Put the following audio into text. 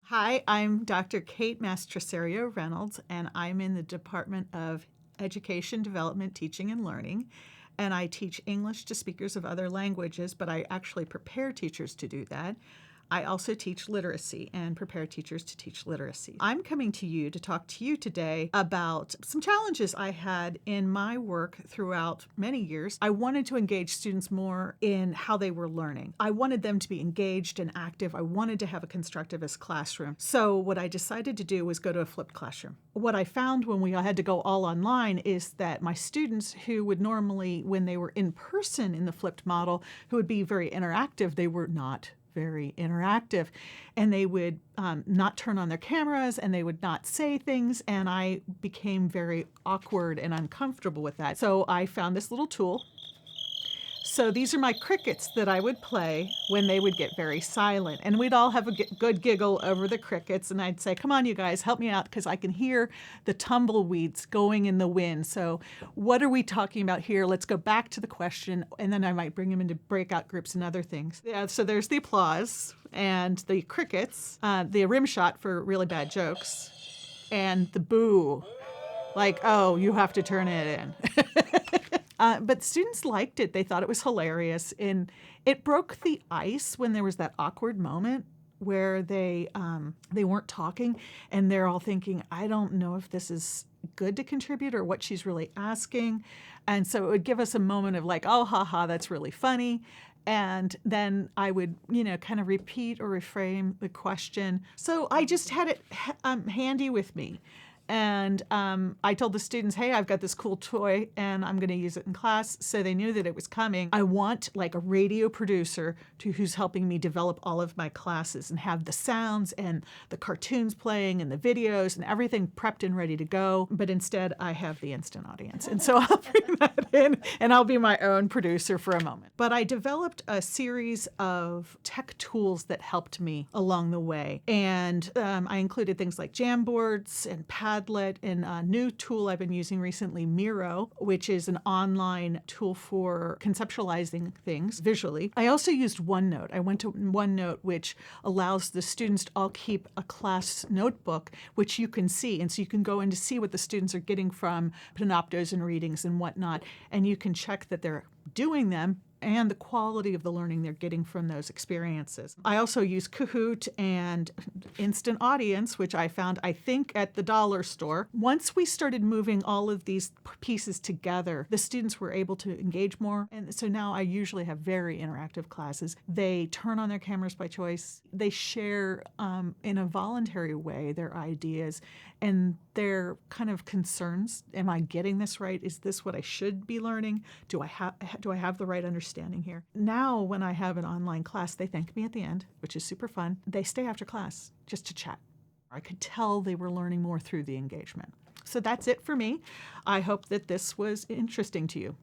Hi, I'm Dr. Kate Mastroserio Reynolds, and I'm in the Department of Education, Development, Teaching, and Learning. And I teach English to speakers of other languages, but I actually prepare teachers to do that. I also teach literacy and prepare teachers to teach literacy. I'm coming to you to talk to you today about some challenges I had in my work throughout many years. I wanted to engage students more in how they were learning. I wanted them to be engaged and active. I wanted to have a constructivist classroom. So what I decided to do was go to a flipped classroom. What I found when we had to go all online is that my students who would normally, when they were in person in the flipped model, who would be very interactive, they were not very interactive, and they would not turn on their cameras, and they would not say things, and I became very awkward and uncomfortable with that. So I found this little tool. So these are my crickets that I would play when they would get very silent. And we'd all have a good giggle over the crickets. And I'd say, come on, you guys, help me out because I can hear the tumbleweeds going in the wind. So what are we talking about here? Let's go back to the question. And then I might bring them into breakout groups and other things. Yeah, so there's the applause and the crickets, the rim shot for really bad jokes, and the boo, like, oh, you have to turn it in. But students liked it. They thought it was hilarious. And it broke the ice when there was that awkward moment where they weren't talking and they're all thinking, I don't know if this is good to contribute or what she's really asking. And so it would give us a moment of like, oh, haha, that's really funny. And then I would, kind of repeat or reframe the question. So I just had it handy with me. And I told the students, hey, I've got this cool toy and I'm going to use it in class. So they knew that it was coming. I want like a radio producer who's helping me develop all of my classes and have the sounds and the cartoons playing and the videos and everything prepped and ready to go. But instead, I have the instant audience. And so I'll bring that in and I'll be my own producer for a moment. But I developed a series of tech tools that helped me along the way. And I included things like Jamboards and Padlet and a new tool I've been using recently, Miro, which is an online tool for conceptualizing things visually. I also used OneNote. I went to OneNote, which allows the students to all keep a class notebook, which you can see. And so you can go in to see what the students are getting from panoptos and readings and whatnot. And you can check that they're doing them and the quality of the learning they're getting from those experiences. I also use Kahoot and Instant Audience, which I found, I think, at the dollar store. Once we started moving all of these pieces together, the students were able to engage more. And so now I usually have very interactive classes. They turn on their cameras by choice. They share in a voluntary way their ideas and their kind of concerns. Am I getting this right? Is this what I should be learning? Do I have the right understanding here? Now, when I have an online class, they thank me at the end, which is super fun. They stay after class just to chat. I could tell they were learning more through the engagement. So that's it for me. I hope that this was interesting to you.